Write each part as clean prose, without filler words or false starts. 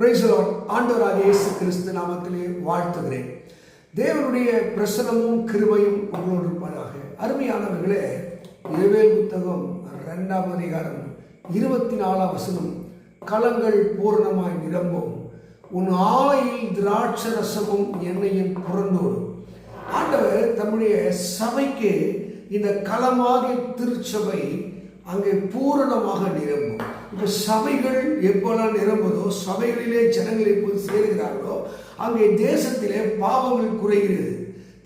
Praise the Lord. ஆண்டவராகிய இயேசு கிறிஸ்து நாமத்திலே வாழ்த்துகிறேன். தேவனுடைய பிரசன்னமும் கிருபையும் உங்களோடு இருப்பதாக. அருமையானவர்களே, யோவேல் புத்தகம் 2ஆம் அதிகாரம் 24ஆம் வசனம், களங்கள் பூரணமாய் நிரம்பும், உன் ஆலையில் திராட்சை ரசமும் எண்ணெயும் புரண்டோடும். ஆண்டவர் தம்முடைய சபைக்கு இந்த களமாகிய திருச்சபை அங்கே பூரணமாக நிரம்பும். இப்போ சபைகள் எப்போல்லாம் நிரம்புதோ, சபைகளிலே ஜனங்கள் எப்போது சேருகிறார்களோ, அங்கே தேசத்திலே பாவங்கள் குறைகிறது,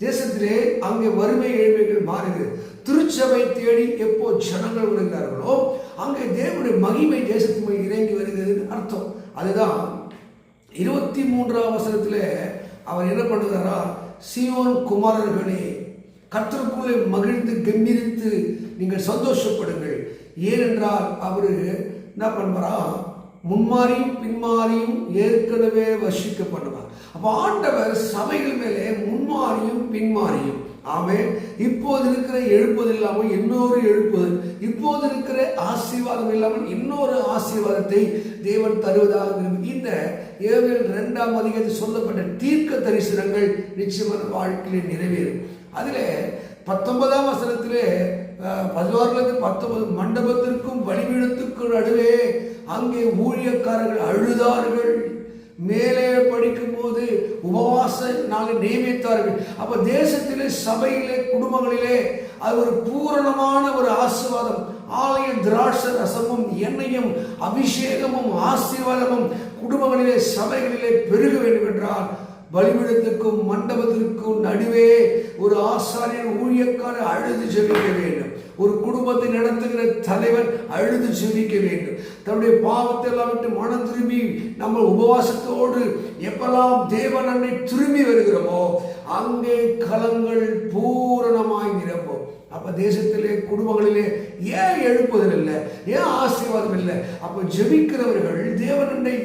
தேசத்திலே அங்கே வறுமை ஏழ்மைகள் மாறுகிறது. திருச்சபை தேடி எப்போ ஜனங்கள் வருகிறார்களோ, அங்கே தேவனுடைய மகிமை தேசத்துக்கு இறங்கி வருகிறது அர்த்தம். அதுதான் 23ஆம் வசனத்தில் அவர் என்ன பண்ணுகிறாரா, சீயோன் குமாரர்களே, கர்த்தருக்குள்ளே மகிழ்ந்து கம்பீரித்து நீங்கள் சந்தோஷப்படுங்கள். ஏனென்றால் அவரு என்ன பண்ணுவாரா, முன்மாறியும் பின்மாறியும் ஏற்கனவே வர்ஷிக்க பண்ணுவார். அப்போ ஆண்டவர் சபைகள் மேலே முன்மாறியும் பின்மாறியும், ஆமே, இப்போது இருக்கிற எழுப்புதல் இல்லாமல் இன்னொரு எழுப்புதல், இப்போது இருக்கிற ஆசீர்வாதம் இல்லாமல் இன்னொரு ஆசீர்வாதத்தை தேவன் தருவதாக விரும்பி இந்த யோவேல் 2ஆம் அதிகாரத்தில் சொல்லப்பட்ட தீர்க்க தரிசனங்கள் நிச்சயமான வாழ்க்கையில் நிறைவேறும். அதில் 19ஆம் வசனத்திலே 16-19, மண்டபத்திற்கும் பலிபீடத்திற்கும் நடுவே அங்கே ஊழியக்காரர்கள் அழுதார்கள், மேலே படிக்கும் போது உபவாச நாளை நியமித்தார்கள். அப்ப தேசத்திலே, சபையிலே, குடும்பங்களிலே அது ஒரு பூரணமான ஒரு ஆசீர்வாதம். ஆலய திராட்சை ரசமும் எண்ணெயும் அபிஷேகமும் ஆசீர்வாதமும் குடும்பங்களிலே, சபைகளிலே பெருக வேண்டும் என்றால் பலிபீடத்துக்கும் மண்டபத்திற்கும் நடுவே ஒரு ஆசாரியர் ஊழியக்காரர் அழுது ஜெபிக்க வேண்டும். ஒரு குடும்பத்தை நடத்துகிற தலைவர் அழுது ஜெபிக்க வேண்டும். தன்னுடைய பாவத்தை எல்லாம் விட்டு மனம் திரும்பி நம்ம உபவாசத்தோடு எப்பெல்லாம் தேவன் அன்னை திரும்பி வருகிறோமோ அங்கே களங்கள் பூரணமாய் நிரம்பும். அப்ப தேசத்திலே, குடும்பங்களிலே ஏன் எழுப்புதல் இல்லை, ஏன் ஆசீர்வாதம் இல்லை? அப்ப ஜெபிக்கிறவர்கள், தேவனண்டை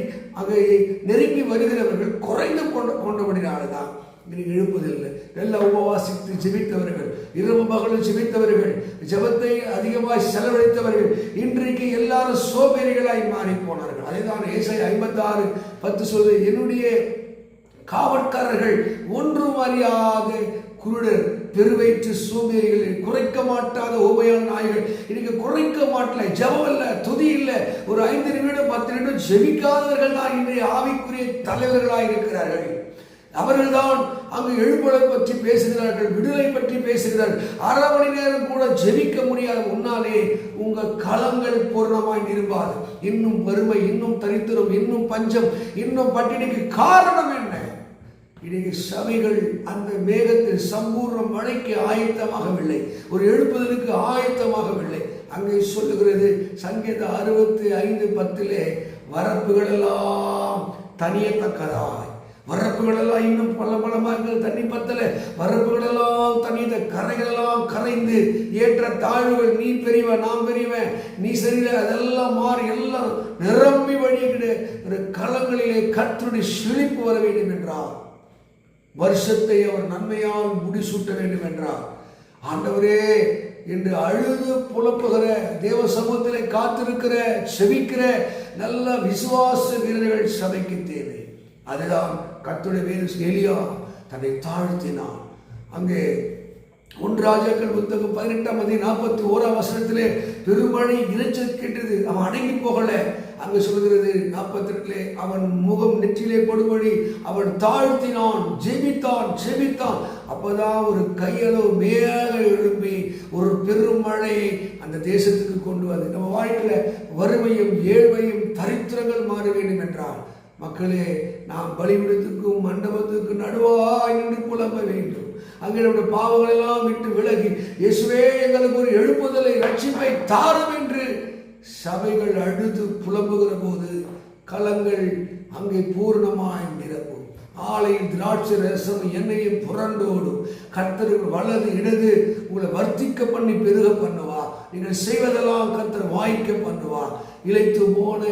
அங்கே நெருங்கி வருகிறவர்கள் குறைந்து கொண்டபடினால்தான் இன்னைக்கு எழுப்புதல் இல்லை. எல்லாம் உபவாசித்து ஜெபித்தவர்கள், இரவு பகலும் ஜெபித்தவர்கள், ஜெபத்தை அதிகமாய் செலவழித்தவர்கள் இன்றைக்கு எல்லாரும் சோம்பேறிகளாய் மாறி போனார்கள். அதேதான் ஏசாயா 56:10 சொல்வது, என்னுடைய காவற்காரர்கள் ஒன்றும் அறியாத குருடர், பெருவயிற்று சோம்பேறிகள், குறைக்க மாட்டாத ஓமையான நாய்கள். இன்னைக்கு குறைக்க மாட்டல, ஜெபம் இல்லை, துதி இல்லை, ஒரு 5 நிமிடம் 10 நிமிடம் ஜெபிக்காதவர்கள் தான் இன்றைய ஆவிக்குரிய தலைவர்களாக இருக்கிறார்கள். அவர்கள் தான் அங்கு எழுப்புதலை பற்றி பேசுகிறார்கள், விடுதலை பற்றி பேசுகிறார்கள். 1/2 மணி நேரம் கூட ஜெபிக்க முடியாத முன்னாலே உங்கள் களங்கள் பூர்ணமாய் நிரம்பாது. இன்னும் வறுமை, இன்னும் தரித்திரம், இன்னும் பஞ்சம், இன்னும் பட்டினிக்கு காரணம் என்ன? இன்னைக்கு சபைகள் அந்த மேகத்தில் சம்பூர்ண மழைக்கு ஆயத்தமாகவில்லை, ஒரு எழுப்புதலுக்கு ஆயத்தமாகவில்லை. அங்கே சொல்லுகிறது சங்கீதம் 65:10, வரப்புகள் எல்லாம் தனியத்தக்கதாய், வரப்புகள் எல்லாம் இன்னும் பலமாக தண்ணி பத்தல, வரப்புகள் எல்லாம் தண்ணி, கரைகள் எல்லாம் கரைந்து, ஏற்ற தாழ்வுகள், நீ பெரியவன் நான் பெரியவன், நீ சரியில்லை, அதெல்லாம் மாறி எல்லாம் நிரம்பி வழிகிற ஒரு களங்களிலே கர்த்தருடைய செழிப்பு வர வேண்டும் என்றார். வருஷத்தை அவர் நன்மையால் முடிசூட்ட வேண்டும் என்றார். ஆண்டவரே என்று அழுது புலப்புகிற, தேவ சமூகத்திலே காத்திருக்கிற, செபிக்கிற நல்ல விசுவாச வீரர்கள் சபைக்கு தேவை. அதுதான் கர்த்தருடைய வேதம். எலியா தன்னை தாழ்த்தினான். அங்கே 1 ராஜாக்கள் புத்தகம் 18ஆம் அதிகாரம் 41ஆம் வசனத்திலே பெருமழை இரைச்சல் கேட்டது, அவன் அடங்கி போகல. அங்கு சொல்கிறது 42, அவன் முகம் நெற்றிலே படும்படி அவன் தாழ்த்தினான், ஜெபித்தான். அப்பதான் ஒரு கையளவு மேல எழுப்பி ஒரு பெருமழையை அந்த தேசத்துக்கு கொண்டு வந்து, நம்ம வாழ்க்கையில வறுமையும் ஏழ்மையும் தரித்திரங்கள் மாற வேண்டும் என்றால், மக்களே, நாம் பலிபீடத்துக்கும் மண்டபத்துக்கும் நடுவாய் நின்று புலம்ப வேண்டும். அங்கே நம்முடைய பாவங்கள் எல்லாம் விட்டு விலகி, இயேசுவே எங்களுக்கு ஒரு எழுப்புதலை, ரட்சிப்பை தாரும் என்று சபைகள் அழுது புலம்புகிற போது களங்கள் அங்கே பூர்ணமாய் நிரம்பும். ஆலையில் திராட்சை ரசம் எண்ணெயும் புரண்டோடும். கர்த்தர்கள் வலது இடது உங்களை வர்த்திக்க பண்ணி பெருக பண்ணுவா. நீங்கள் செய்வதெல்லாம் கர்த்தர் வாய்க்க பண்ணுவா. இளைத்து போன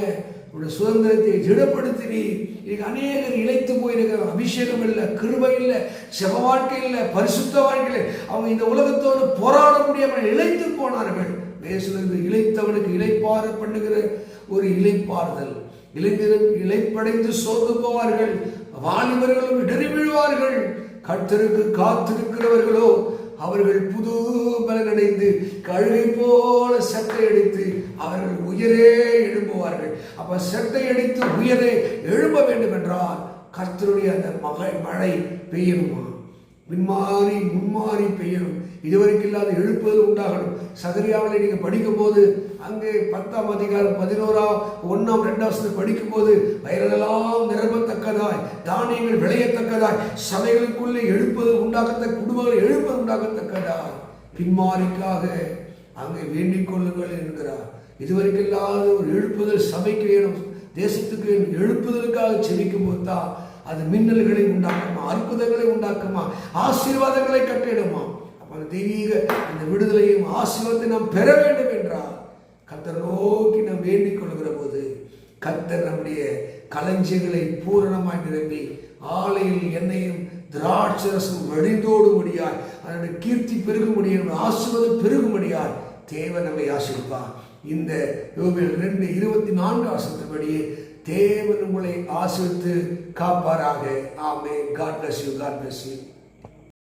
உடைய சுதந்திரத்தை திடப்படுத்தி, அநேகர் இழைத்து போயிருக்கிற, அபிஷேகம் இல்லை, கிருபை இல்லை, செப வாழ்க்கை இல்லை, பரிசுத்த வாழ்க்கையில் அவங்க இந்த உலகத்தோடு போராட முடியாமல் இழைத்து போனார்கள். இழைத்தவனுக்கு இளைப்பாற பண்ணுகிற ஒரு இளைப்பாறுதல். இளைஞர்கள் இளைப்படைந்து சோர்ந்து போவார்கள், வாலிபர்களும் இடறி விழுவார்கள். கர்த்தருக்கு காத்திருக்கிறவர்களோ அவர்கள் புது பலனடைந்து கழுகை போல சட்டை அடித்து அவர்கள் உயரே எழும்புவார்கள். அப்ப சட்டை அடித்து உயரே எழும்ப வேண்டும் என்றால் கர்த்தருடைய அந்த மழை பெய்யணுமா? பின்மாறி முன்மாறி பெய்யணும். இதுவரைக்கும் இல்லாத எழுப்புதல் உண்டாகணும். சகரியாவில் நீங்க படிக்கும் போது அங்கே 10ஆம் அதிகாரம் 11 2 படிக்கும் போது வயலெல்லாம் நிரம்பத்தக்கதாய், தானியங்கள் விளையத்தக்கதாய், சபைகளுக்குள்ளே எழுப்புதல் உண்டாகத்தக்க, குடும்பங்கள் எழுப்புதல் உண்டாகத்தக்கதாய் பின்மாறிக்காக அங்கே வேண்டிக் கொள்ளுங்கள் என்கிறார். இதுவரைக்கும் இல்லாத ஒரு எழுப்புதல் சபைக்கு வேணும், தேசத்துக்கு எழுப்புதலுக்காக செபிக்கும் போது தான் அது மின்னல்களை உண்டாக்குமா, அற்புதங்களை உண்டாக்குமா, ஆசீர்வாதங்களை கட்டிடுமா. அப்ப தெய்வீக அந்த விடுதலையும் ஆசீர்வாதத்தை நாம் பெற வேண்டும் என்றால் கர்த்தர் நோக்கி நாம் வேண்டிக் கொள்கிற போது கர்த்தர் நம்முடைய களஞ்சியங்களை பூரணமாய் நிரப்பி ஆலையில் எண்ணெயும் திராட்சரசம் வழிந்தோடும்படியாய், அதனுடைய கீர்த்தி பெருகும்படியாய், ஆசீர்வாதம் பெருகும்படியாய் தேவன் நம்மை ஆசீர்வதிப்பார். இந்த யோபேல் 2:24 தேவன் உங்களை ஆசீர்வதித்து காப்பாராக. ஆமென். God bless you. God bless you.